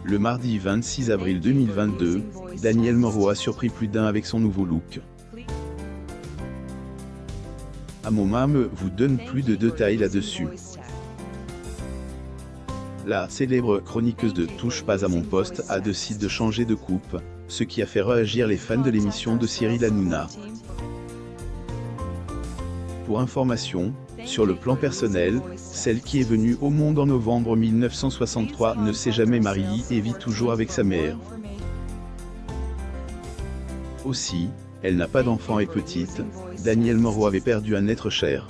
Le mardi 26 avril 2022, Danielle Moreau a surpris plus d'un avec son nouveau look. Amomam vous donne plus de détails là-dessus. La célèbre chroniqueuse de Touche pas à mon poste a décidé de changer de coupe, ce qui a fait réagir les fans de l'émission de Cyril Hanouna. Pour information, sur le plan personnel, celle qui est venue au monde en novembre 1963 ne s'est jamais mariée et vit toujours avec sa mère. Aussi, elle n'a pas d'enfant et petite, Danielle Moreau avait perdu un être cher.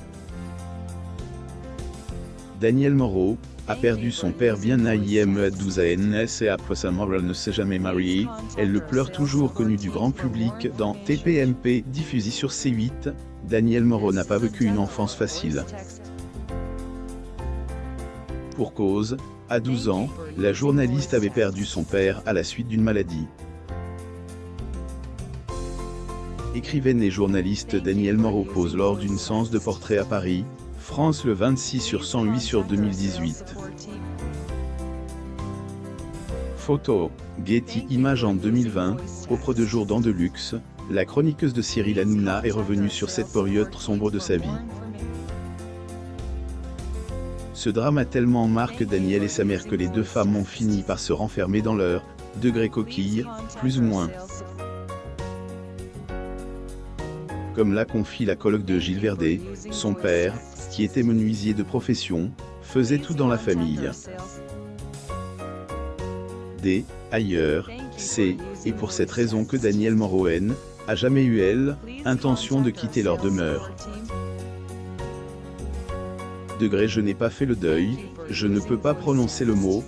Danielle Moreau a perdu son père bien à 12 ans et après sa mort elle ne s'est jamais mariée, elle le pleure toujours connu du grand public dans TPMP diffusé sur C8, Danielle Moreau n'a pas vécu une enfance facile. Pour cause, à 12 ans, la journaliste avait perdu son père à la suite d'une maladie. Écrivaine et journaliste Danielle Moreau pose lors d'une séance de portrait à Paris, France le 26/108/2018. Photo, Getty Images en 2020, auprès de Jourdan de Luxe, la chroniqueuse de Cyril Hanouna est revenue sur cette période sombre de sa vie. Ce drame a tellement marqué Danielle et sa mère que les deux femmes ont fini par se renfermer dans leur degré coquille, plus ou moins. Comme l'a confié la colloque de Gilles Verdet, son père, qui était menuisier de profession, faisait tout dans la famille. Ailleurs, c'est, et pour cette raison que Danielle Moreau a jamais eu intention de quitter leur demeure. Je n'ai pas fait le deuil, je ne peux pas prononcer le mot,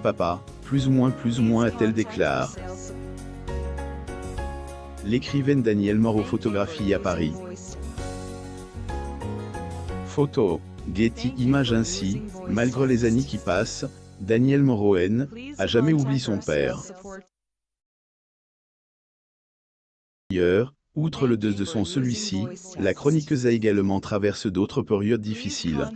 papa, plus ou moins a-t-elle déclaré. L'écrivaine Danielle Moreau photographie à Paris. Photo, Getty Images ainsi, malgré les années qui passent, Danielle Moreau a jamais oublié son père. D'ailleurs, outre le deuil de celui-ci, la chroniqueuse a également traversé d'autres périodes difficiles. En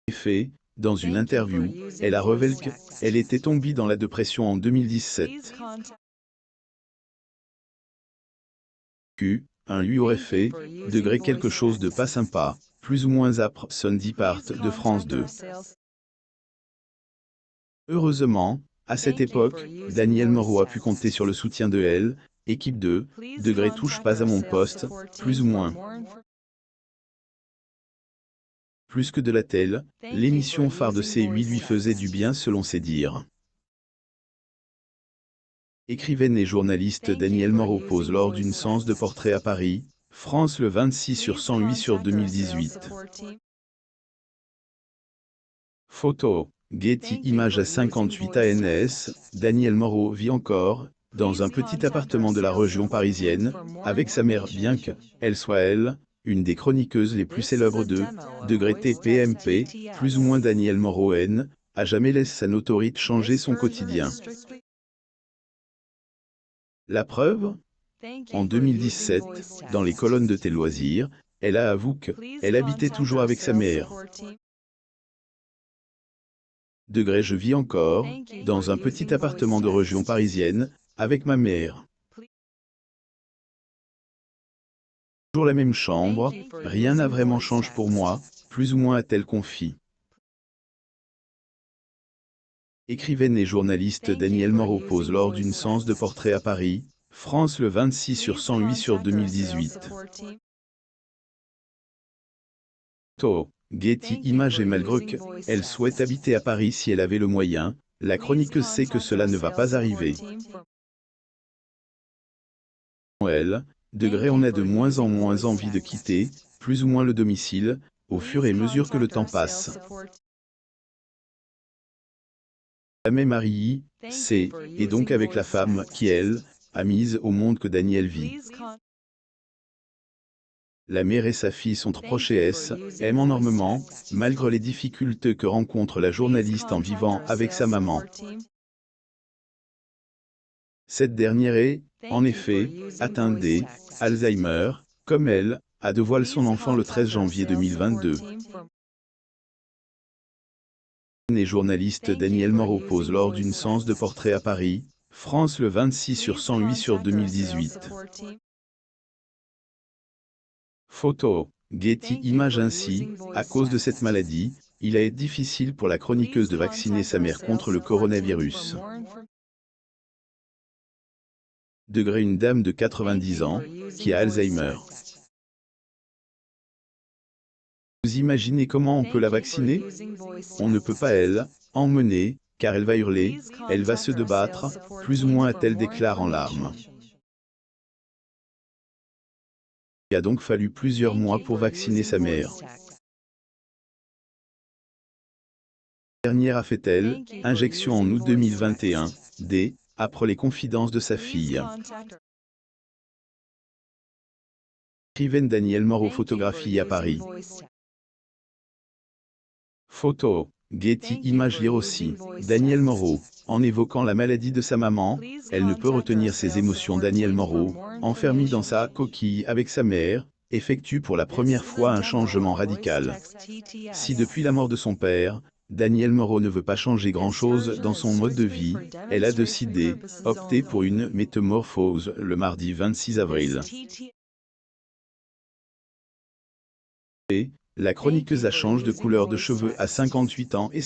effet, dans une interview, elle a révélé qu'elle était tombée dans la dépression en 2017. Lui aurait fait quelque chose de pas sympa, plus ou moins âpre, Sunday Part de France 2. Heureusement, à cette époque, Danielle Moreau a pu compter sur le soutien de équipe de Touche pas à mon poste, plus ou moins. Plus que de la telle, l'émission phare de C8 lui faisait du bien selon ses dires. Écrivaine et journaliste Danielle Moreau pose lors d'une séance de portrait à Paris, France le 26/108/2018. Photo, Getty Images à 58 ans, Danielle Moreau vit encore, dans un petit appartement de la région parisienne, avec sa mère bien qu'elle soit une des chroniqueuses les plus célèbres de TPMP, plus ou moins Danielle Moreau a jamais laissé sa notoriété changer son quotidien. La preuve? En 2017, dans les colonnes de tes loisirs, elle a avoué qu'elle habitait toujours avec sa mère. Je vis encore, dans un petit appartement de région parisienne, avec ma mère. Toujours la même chambre, rien n'a vraiment changé pour moi, plus ou moins a-t-elle confié. Écrivaine et journaliste Danielle Moreau pose lors d'une séance de portrait à Paris, France le 26/108/2018. Photo, Getty Images et malgré qu'elle souhaite habiter à Paris si elle avait le moyen, la chroniqueuse sait que cela ne va pas arriver. On a de moins en moins envie de quitter, plus ou moins le domicile, au fur et à mesure que le temps passe. Jamais mariée, et donc avec la femme qui, a mise au monde que Danielle vit. La mère et sa fille sont proches et aiment énormément, malgré les difficultés que rencontre la journaliste en vivant avec sa maman. Cette dernière est, en effet, atteinte d'Alzheimer, comme elle, a dévoilé son enfant le 13 janvier 2022. Et journaliste Daniel Moreau pose lors d'une séance de portrait à Paris, France le 26/108/2018. Photo, Getty Images. Ainsi, à cause de cette maladie, il a été difficile pour la chroniqueuse de vacciner sa mère contre le coronavirus. Une dame de 90 ans, qui a Alzheimer. Vous imaginez comment on peut la vacciner? On ne peut pas emmener, car elle va hurler, elle va se débattre, plus ou moins a-t-elle déclaré en larmes. Il a donc fallu plusieurs mois pour vacciner sa mère. La dernière a fait-elle, injection en août 2021, après les confidences de sa fille. Écrivaine Daniel Moreau photographie à Paris. Photo, Getty Images. Lire aussi, Daniel Moreau, en évoquant la maladie de sa maman, elle ne peut retenir ses émotions. Daniel Moreau, enfermé dans sa coquille avec sa mère, effectue pour la première fois un changement radical. Si depuis la mort de son père, Daniel Moreau ne veut pas changer grand-chose dans son mode de vie, elle a décidé, opté pour une métamorphose le mardi 26 avril. La chroniqueuse a changé de couleur de cheveux à 58 ans et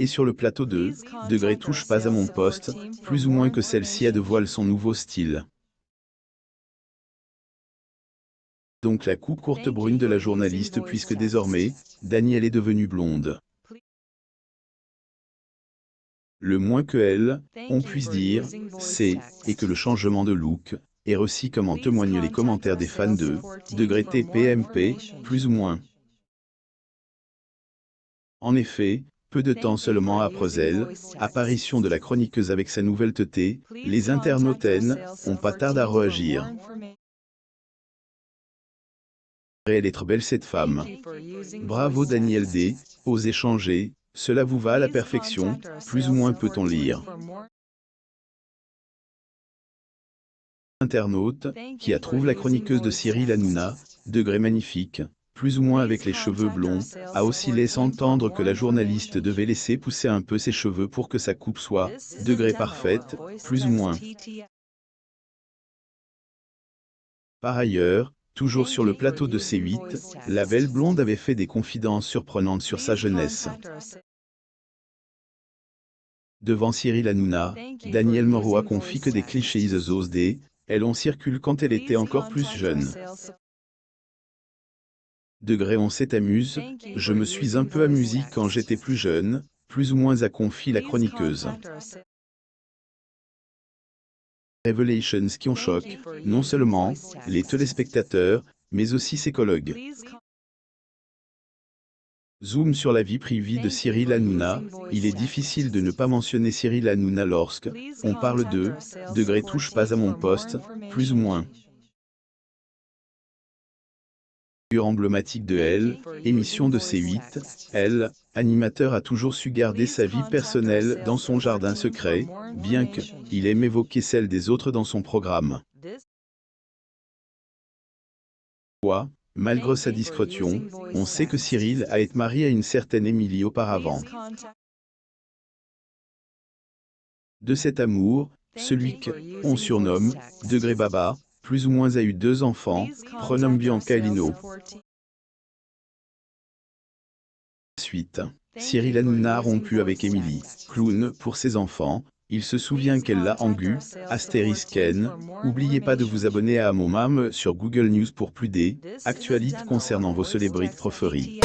sur le plateau de touche pas à mon poste, plus ou moins que celle-ci a dévoilé son nouveau style. Donc la coupe courte brune de la journaliste puisque désormais, Daniel est devenue blonde. Le moins que on puisse dire, et que le changement de look est réussi comme en témoignent les commentaires des fans de TPMP, plus ou moins. En effet, peu de temps seulement après apparition de la chroniqueuse avec sa nouvelle teuté, les internautes ont pas tardé à réagir. Elle est très belle cette femme. Bravo Daniel D, osez changer, cela vous va à la perfection, plus ou moins peut-on lire. Internaute, qui trouve la chroniqueuse de Cyril Hanouna, magnifique, plus ou moins avec les cheveux blonds, a aussi laissé entendre que la journaliste devait laisser pousser un peu ses cheveux pour que sa coupe soit parfaite, plus ou moins. Par ailleurs, toujours sur le plateau de C8, la belle blonde avait fait des confidences surprenantes sur sa jeunesse. Devant Cyril Hanouna, Daniel Moreau a confié que des clichés osent elle en circule quand elle était encore plus jeune. On s'est amuse, je me suis un peu amusé quand j'étais plus jeune, plus ou moins a confié la chroniqueuse. Revelations qui ont choqué, non seulement les téléspectateurs, mais aussi ses collègues. Zoom sur la vie privée de Cyril Hanouna, il est difficile de ne pas mentionner Cyril Hanouna lorsque on parle de touche pas à mon poste, plus ou moins. Emblématique de émission de C8, animateur a toujours su garder sa vie personnelle dans son jardin secret, bien qu'il aime évoquer celle des autres dans son programme. Malgré sa discrétion, on sait que Cyril a été marié à une certaine Émilie auparavant. De cet amour, celui qu'on surnomme Baba, plus ou moins a eu 2 enfants, prénommés Bianca et Lino. Suite, Cyril Hanouna a rompu avec Émilie, clown pour ses enfants, il se souvient qu'elle l'a engu, *N. N'oubliez pas de vous abonner à mon mam sur Google News pour plus d'actualités concernant vos célébrités préférées.